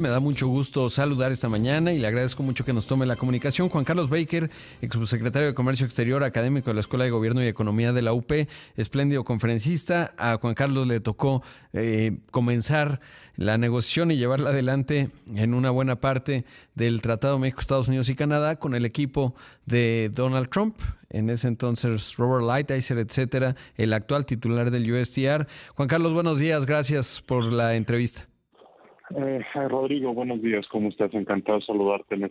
Me da mucho gusto saludar esta mañana y le agradezco mucho que nos tome la comunicación. Juan Carlos Baker, ex subsecretario de Comercio Exterior, académico de la Escuela de Gobierno y Economía de la UP, espléndido conferencista. A Juan Carlos le tocó comenzar la negociación y llevarla adelante en una buena parte del Tratado México, Estados Unidos y Canadá con el equipo de Donald Trump, en ese entonces Robert Lighthizer, etcétera, el actual titular del USTR. Juan Carlos, buenos días, gracias por la entrevista. Rodrigo, buenos días, ¿cómo estás? Encantado de saludarte en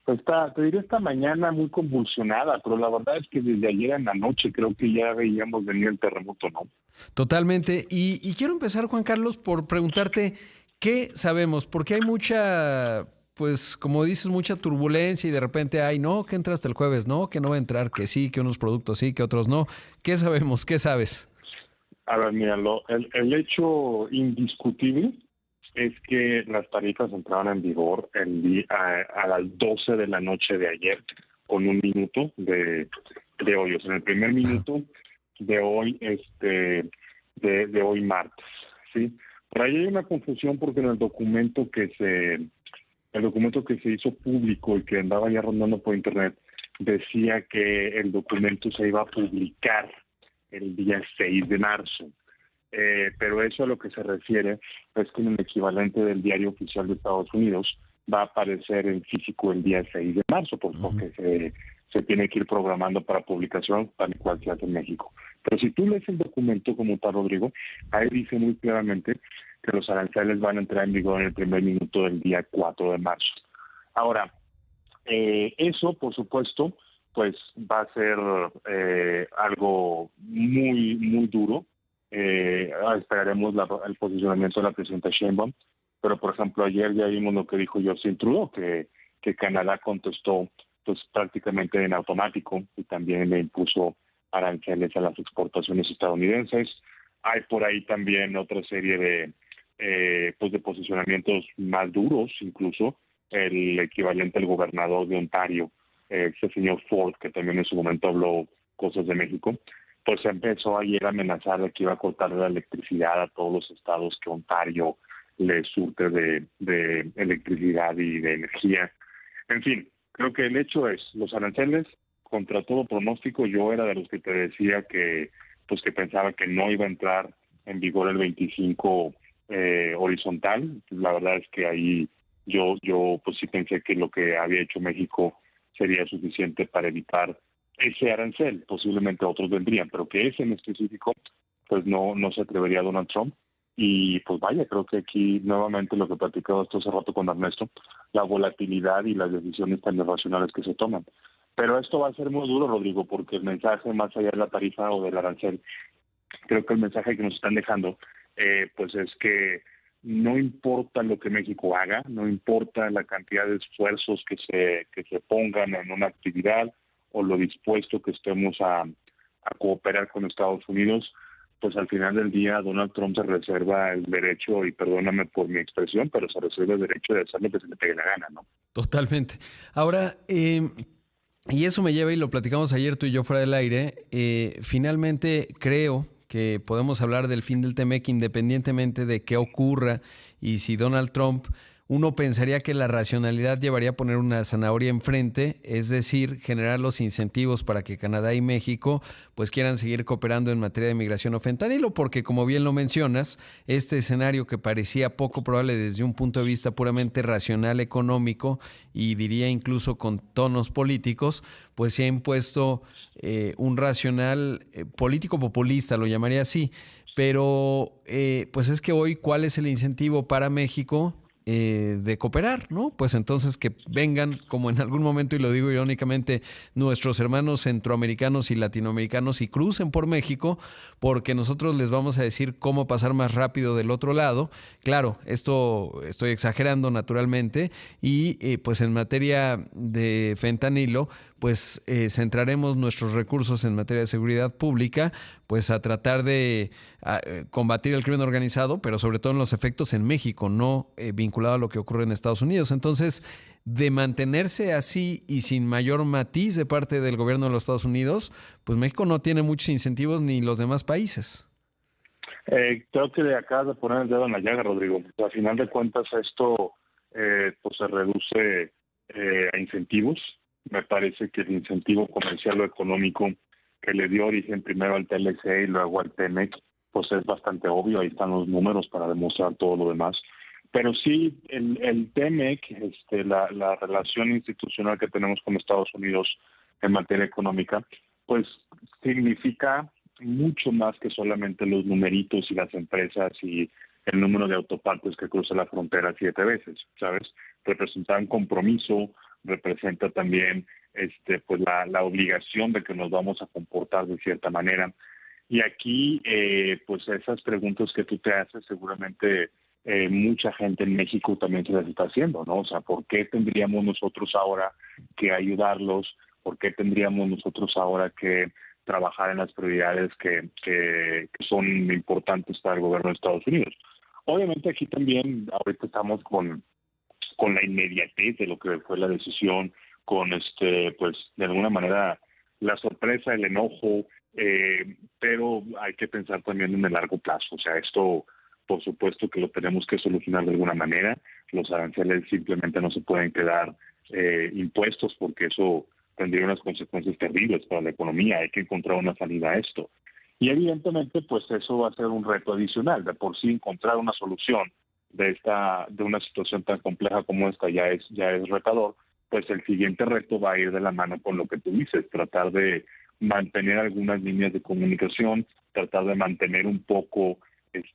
te diré esta mañana muy convulsionada, pero la verdad es que desde ayer en la noche creo que ya veíamos venir el terremoto, ¿no? Totalmente, y quiero empezar, Juan Carlos, por preguntarte qué sabemos, porque hay mucha, pues como dices, mucha turbulencia y de repente hay, no, que entra hasta el jueves, no, que no va a entrar, que sí, que unos productos sí, que otros no. ¿Qué sabemos? ¿Qué sabes? A ver, mira, el hecho indiscutible es que las tarifas entraron en vigor a las 12 de la noche de ayer, con un minuto de hoy, o sea, en el primer minuto de hoy, de hoy martes, ¿sí? Por ahí hay una confusión porque en el documento que se hizo público y que andaba ya rondando por internet, decía que el documento se iba a publicar el día 6 de marzo. Pero eso a lo que se refiere es que en el equivalente del Diario Oficial de Estados Unidos va a aparecer en físico el día 6 de marzo, porque se tiene que ir programando para publicación tal y cual se hace en México. Pero si tú lees el documento como tal, Rodrigo, ahí dice muy claramente que los aranceles van a entrar en vigor en el primer minuto del día 4 de marzo. Ahora, eso, por supuesto, pues va a ser algo muy, muy duro. Esperaremos el posicionamiento de la presidenta Sheinbaum, pero por ejemplo ayer ya vimos lo que dijo Justin Trudeau, que Canadá contestó pues prácticamente en automático y también le impuso aranceles a las exportaciones estadounidenses. Hay por ahí también otra serie de posicionamientos más duros, incluso el equivalente al gobernador de Ontario, ese señor Ford, que también en su momento habló cosas de México, pues empezó ayer a amenazar de que iba a cortar la electricidad a todos los estados que Ontario le surte de electricidad y de energía. En fin, creo que el hecho es, los aranceles, contra todo pronóstico, yo era de los que te decía que pensaba que no iba a entrar en vigor el 25 horizontal. La verdad es que ahí yo pues sí pensé que lo que había hecho México sería suficiente para evitar ese arancel. Posiblemente otros vendrían, pero que ese en específico pues no se atrevería Donald Trump. Y pues vaya, creo que aquí nuevamente lo que platicaba esto hace rato con Ernesto, la volatilidad y las decisiones tan irracionales que se toman. Pero esto va a ser muy duro, Rodrigo, porque el mensaje más allá de la tarifa o del arancel, creo que el mensaje que nos están dejando pues es que no importa lo que México haga, no importa la cantidad de esfuerzos que se pongan en una actividad o lo dispuesto que estemos a cooperar con Estados Unidos, pues al final del día Donald Trump se reserva el derecho, y perdóname por mi expresión, pero se reserva el derecho de hacer lo que se le pegue la gana, ¿no? Totalmente. Ahora, y eso me lleva, y lo platicamos ayer tú y yo fuera del aire, finalmente creo que podemos hablar del fin del TEMEC independientemente de qué ocurra y si Donald Trump, uno pensaría que la racionalidad llevaría a poner una zanahoria enfrente, es decir, generar los incentivos para que Canadá y México pues quieran seguir cooperando en materia de migración o fentanilo, porque como bien lo mencionas, este escenario que parecía poco probable desde un punto de vista puramente racional económico y diría incluso con tonos políticos, pues se ha impuesto un racional político populista, lo llamaría así, pero pues es que hoy, ¿cuál es el incentivo para México de cooperar, ¿no? Pues entonces que vengan, como en algún momento, y lo digo irónicamente, nuestros hermanos centroamericanos y latinoamericanos y crucen por México, porque nosotros les vamos a decir cómo pasar más rápido del otro lado. Claro, esto estoy exagerando naturalmente, y pues en materia de fentanilo, pues centraremos nuestros recursos en materia de seguridad pública, pues a tratar de combatir el crimen organizado, pero sobre todo en los efectos en México, no vinculado a lo que ocurre en Estados Unidos. Entonces, de mantenerse así y sin mayor matiz de parte del gobierno de los Estados Unidos, pues México no tiene muchos incentivos ni los demás países. Creo que acabas de poner el dedo en la llaga, Rodrigo. A final de cuentas, esto pues se reduce a incentivos. Me parece que el incentivo comercial o económico que le dio origen primero al TLC y luego al TEMEC, pues es bastante obvio. Ahí están los números para demostrar todo lo demás. Pero sí, el TEMEC, la relación institucional que tenemos con Estados Unidos en materia económica, pues significa mucho más que solamente los numeritos y las empresas y el número de autopartes que cruza la frontera 7 veces, ¿sabes? Representa un compromiso, representa también pues la obligación de que nos vamos a comportar de cierta manera. Y aquí, pues esas preguntas que tú te haces, seguramente mucha gente en México también se las está haciendo, ¿no? O sea, ¿por qué tendríamos nosotros ahora que ayudarlos? ¿Por qué tendríamos nosotros ahora que trabajar en las prioridades que son importantes para el gobierno de Estados Unidos? Obviamente aquí también ahorita estamos con la inmediatez de lo que fue la decisión, con pues de alguna manera la sorpresa, el enojo, pero hay que pensar también en el largo plazo. O sea, esto por supuesto que lo tenemos que solucionar de alguna manera. Los aranceles simplemente no se pueden quedar impuestos, porque eso tendría unas consecuencias terribles para la economía. Hay que encontrar una salida a esto. Y evidentemente, pues eso va a ser un reto adicional. De por sí, encontrar una solución de una situación tan compleja como esta ya es retador. Pues el siguiente reto va a ir de la mano con lo que tú dices, tratar de mantener algunas líneas de comunicación, tratar de mantener un poco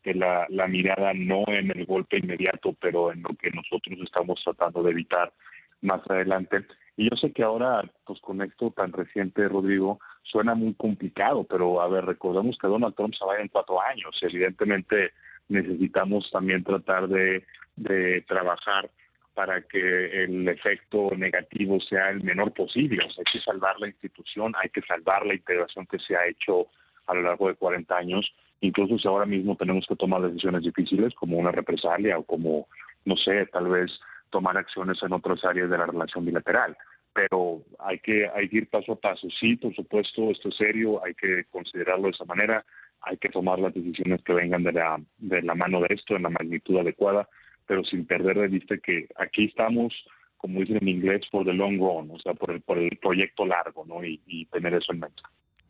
la mirada no en el golpe inmediato, pero en lo que nosotros estamos tratando de evitar más adelante. Y yo sé que ahora, pues con esto tan reciente, Rodrigo, suena muy complicado, pero a ver, recordemos que Donald Trump se va en 4 años. Evidentemente necesitamos también tratar de trabajar para que el efecto negativo sea el menor posible. O sea, hay que salvar la institución, hay que salvar la integración que se ha hecho a lo largo de 40 años, incluso si ahora mismo tenemos que tomar decisiones difíciles como una represalia o como, no sé, tal vez tomar acciones en otras áreas de la relación bilateral. Pero hay que ir paso a paso. Sí, por supuesto, esto es serio, hay que considerarlo de esa manera, hay que tomar las decisiones que vengan de la mano de esto, en la magnitud adecuada, pero sin perder de vista que aquí estamos, como dicen en inglés, for the long run, o sea, por el proyecto largo, ¿no? Y tener eso en mente.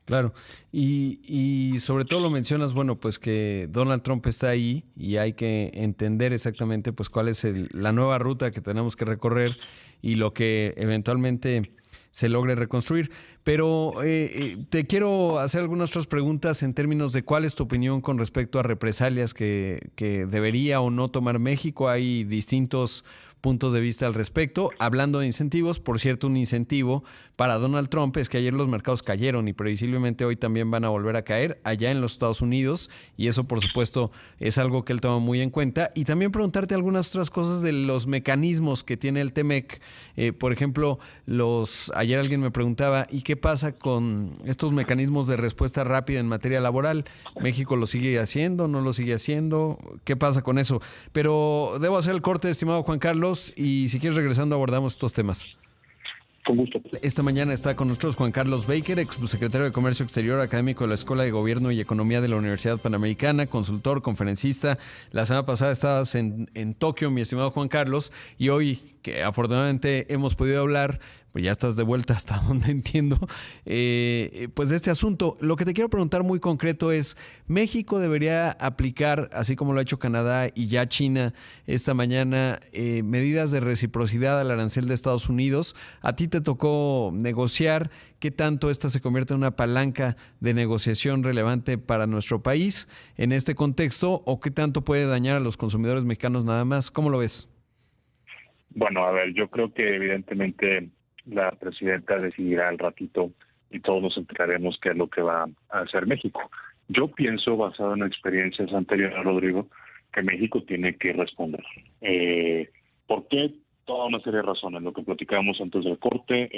Claro, y sobre todo lo mencionas, bueno, pues que Donald Trump está ahí y hay que entender exactamente pues cuál es la nueva ruta que tenemos que recorrer y lo que eventualmente se logre reconstruir. Pero te quiero hacer algunas otras preguntas en términos de cuál es tu opinión con respecto a represalias que debería o no tomar México. Hay distintos puntos de vista al respecto. Hablando de incentivos, por cierto, un incentivo para Donald Trump es que ayer los mercados cayeron y previsiblemente hoy también van a volver a caer allá en los Estados Unidos, y eso por supuesto es algo que él toma muy en cuenta. Y también preguntarte algunas otras cosas de los mecanismos que tiene el TEMEC. Por ejemplo, ayer alguien me preguntaba, ¿y qué pasa con estos mecanismos de respuesta rápida en materia laboral? ¿México lo sigue haciendo? ¿No lo sigue haciendo? ¿Qué pasa con eso? Pero debo hacer el corte, estimado Juan Carlos, y si quieres regresando abordamos estos temas. Con gusto. Esta mañana está con nosotros Juan Carlos Baker, ex subsecretario de Comercio Exterior, académico de la Escuela de Gobierno y Economía de la Universidad Panamericana, consultor, conferencista. La semana pasada estabas en Tokio, mi estimado Juan Carlos, y hoy, que afortunadamente hemos podido hablar, pues ya estás de vuelta hasta donde entiendo, pues de este asunto. Lo que te quiero preguntar muy concreto es, ¿México debería aplicar, así como lo ha hecho Canadá y ya China esta mañana, medidas de reciprocidad al arancel de Estados Unidos? A ti te tocó negociar. ¿Qué tanto esta se convierte en una palanca de negociación relevante para nuestro país en este contexto, o qué tanto puede dañar a los consumidores mexicanos nada más? ¿Cómo lo ves? Bueno, a ver, yo creo que evidentemente la presidenta decidirá al ratito y todos nos enteraremos qué es lo que va a hacer México. Yo pienso, basado en experiencias anteriores, Rodrigo, que México tiene que responder. ¿Por qué? Toda una serie de razones. Lo que platicábamos antes del corte,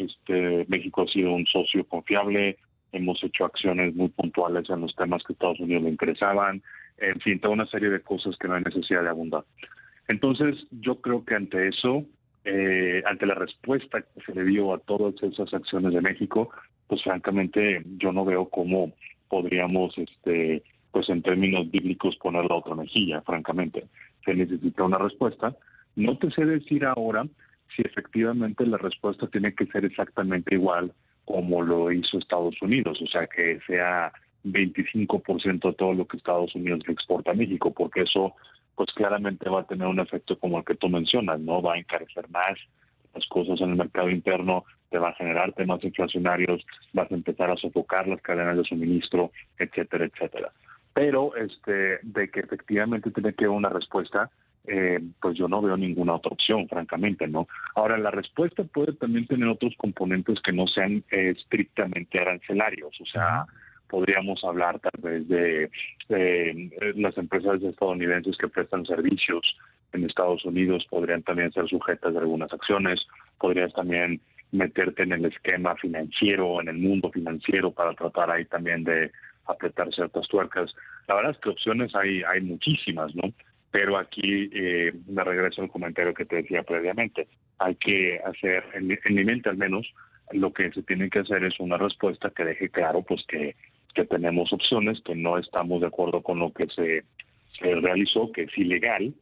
México ha sido un socio confiable, hemos hecho acciones muy puntuales en los temas que a Estados Unidos le interesaban, en fin, toda una serie de cosas que no hay necesidad de abundar. Entonces, yo creo que ante eso, ante la respuesta que se le dio a todas esas acciones de México, pues francamente yo no veo cómo podríamos pues en términos bíblicos, poner la otra mejilla, francamente. Se necesita una respuesta. No te sé decir ahora si efectivamente la respuesta tiene que ser exactamente igual como lo hizo Estados Unidos, o sea, que sea 25% de todo lo que Estados Unidos le exporta a México, porque eso pues claramente va a tener un efecto como el que tú mencionas, ¿no? Va a encarecer más las cosas en el mercado interno, te va a generar temas inflacionarios, vas a empezar a sofocar las cadenas de suministro, etcétera, etcétera. Pero de que efectivamente tiene que haber una respuesta, pues yo no veo ninguna otra opción, francamente, ¿no? Ahora, la respuesta puede también tener otros componentes que no sean estrictamente arancelarios, o sea, podríamos hablar tal vez de las empresas estadounidenses que prestan servicios en Estados Unidos podrían también ser sujetas de algunas acciones, podrías también meterte en el esquema financiero, en el mundo financiero para tratar ahí también de apretar ciertas tuercas. La verdad es que opciones hay muchísimas, ¿no? Pero aquí me regreso al comentario que te decía previamente. Hay que hacer, en mi mente al menos, lo que se tiene que hacer es una respuesta que deje claro pues que tenemos opciones, que no estamos de acuerdo con lo que se realizó, que es ilegal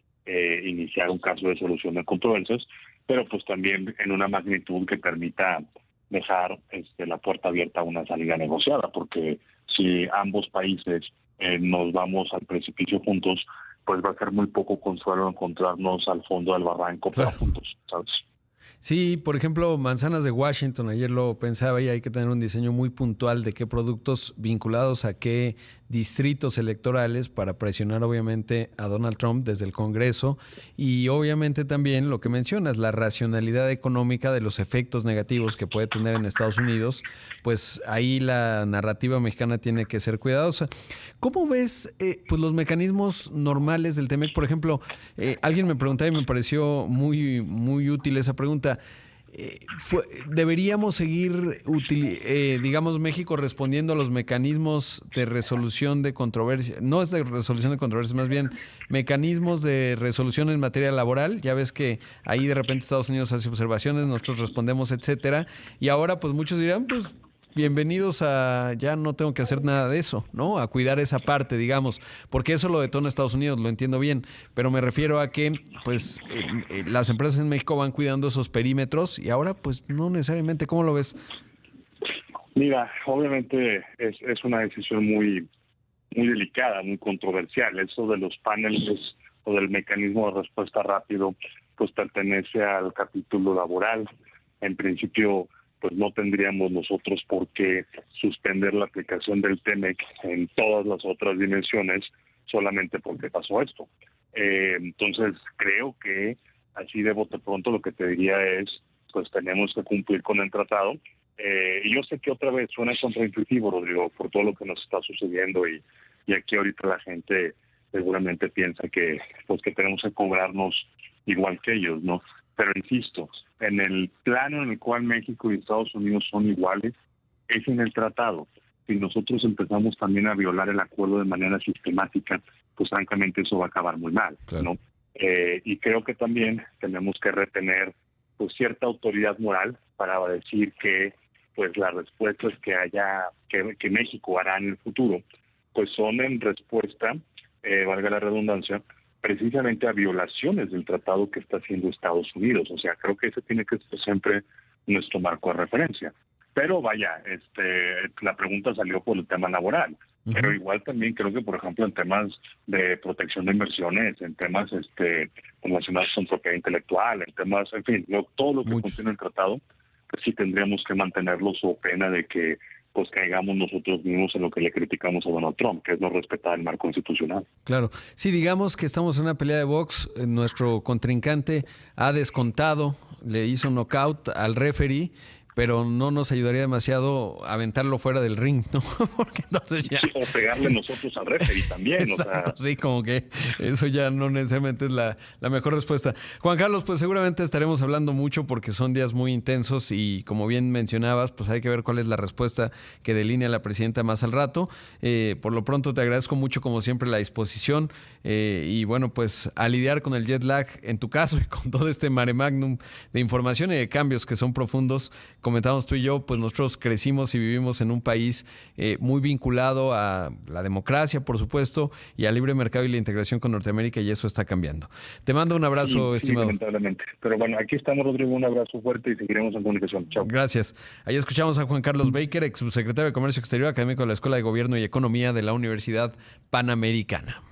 iniciar un caso de solución de controversias, pero pues también en una magnitud que permita dejar la puerta abierta a una salida negociada, porque si ambos países nos vamos al precipicio juntos, pues va a ser muy poco consuelo encontrarnos al fondo del barranco, pero juntos, ¿sabes? Sí, por ejemplo, manzanas de Washington, ayer lo pensaba y hay que tener un diseño muy puntual de qué productos vinculados a qué distritos electorales para presionar obviamente a Donald Trump desde el Congreso y obviamente también lo que mencionas, la racionalidad económica de los efectos negativos que puede tener en Estados Unidos, pues ahí la narrativa mexicana tiene que ser cuidadosa. ¿Cómo ves pues los mecanismos normales del TEMEC? Por ejemplo, alguien me preguntaba y me pareció muy, muy útil esa pregunta. ¿Deberíamos seguir, digamos, México respondiendo a los mecanismos de resolución de controversia? No es de resolución de controversias, más bien mecanismos de resolución en materia laboral. Ya ves que ahí de repente Estados Unidos hace observaciones, nosotros respondemos, etcétera. Y ahora, pues muchos dirán, pues bienvenidos a, ya no tengo que hacer nada de eso, ¿no? A cuidar esa parte, digamos, porque eso lo detona Estados Unidos, lo entiendo bien, pero me refiero a que, pues, las empresas en México van cuidando esos perímetros y ahora, pues, no necesariamente, ¿cómo lo ves? Mira, obviamente es una decisión muy delicada, muy controversial. Eso de los paneles o del mecanismo de respuesta rápido, pues pertenece al capítulo laboral. En principio, pues no tendríamos nosotros por qué suspender la aplicación del TEMEC en todas las otras dimensiones solamente porque pasó esto. Entonces, creo que así de bote pronto lo que te diría es, pues tenemos que cumplir con el tratado. Y yo sé que otra vez suena contraintuitivo, Rodrigo, por todo lo que nos está sucediendo y aquí ahorita la gente seguramente piensa que pues que tenemos que cobrarnos igual que ellos, ¿no? Pero insisto, en el plano en el cual México y Estados Unidos son iguales, es en el tratado. Si nosotros empezamos también a violar el acuerdo de manera sistemática, pues francamente eso va a acabar muy mal, claro, ¿no? Y creo que también tenemos que retener pues cierta autoridad moral para decir que pues las respuestas que México hará en el futuro, pues son en respuesta, valga la redundancia, precisamente a violaciones del tratado que está haciendo Estados Unidos. O sea, creo que ese tiene que ser siempre nuestro marco de referencia. Pero vaya, la pregunta salió por el tema laboral. Uh-huh. Pero igual también creo que, por ejemplo, en temas de protección de inversiones, en temas relacionados con propiedad intelectual, en temas, en fin, todo lo que contiene el tratado, pues sí tendríamos que mantenerlo so pena de que pues caigamos nosotros mismos en lo que le criticamos a Donald Trump, que es no respetar el marco institucional. Claro. Si digamos que estamos en una pelea de box, nuestro contrincante ha descontado, le hizo un knockout al referee, pero no nos ayudaría demasiado aventarlo fuera del ring, ¿no? Porque entonces ya... O pegarle nosotros al referee también. Exacto, o sea... Sí, como que eso ya no necesariamente es la mejor respuesta. Juan Carlos, pues seguramente estaremos hablando mucho porque son días muy intensos y como bien mencionabas, pues hay que ver cuál es la respuesta que delinea la presidenta más al rato. Por lo pronto te agradezco mucho como siempre la disposición y bueno, pues a lidiar con el jet lag en tu caso y con todo este mare magnum de información y de cambios que son profundos. Como comentamos tú y yo, pues nosotros crecimos y vivimos en un país muy vinculado a la democracia, por supuesto, y al libre mercado y la integración con Norteamérica, y eso está cambiando. Te mando un abrazo, Sí, estimado. lamentablemente. Pero bueno, aquí estamos, Rodrigo. Un abrazo fuerte y seguiremos en comunicación. Chao. Gracias. Ahí escuchamos a Juan Carlos Baker, ex subsecretario de Comercio Exterior, académico de la Escuela de Gobierno y Economía de la Universidad Panamericana.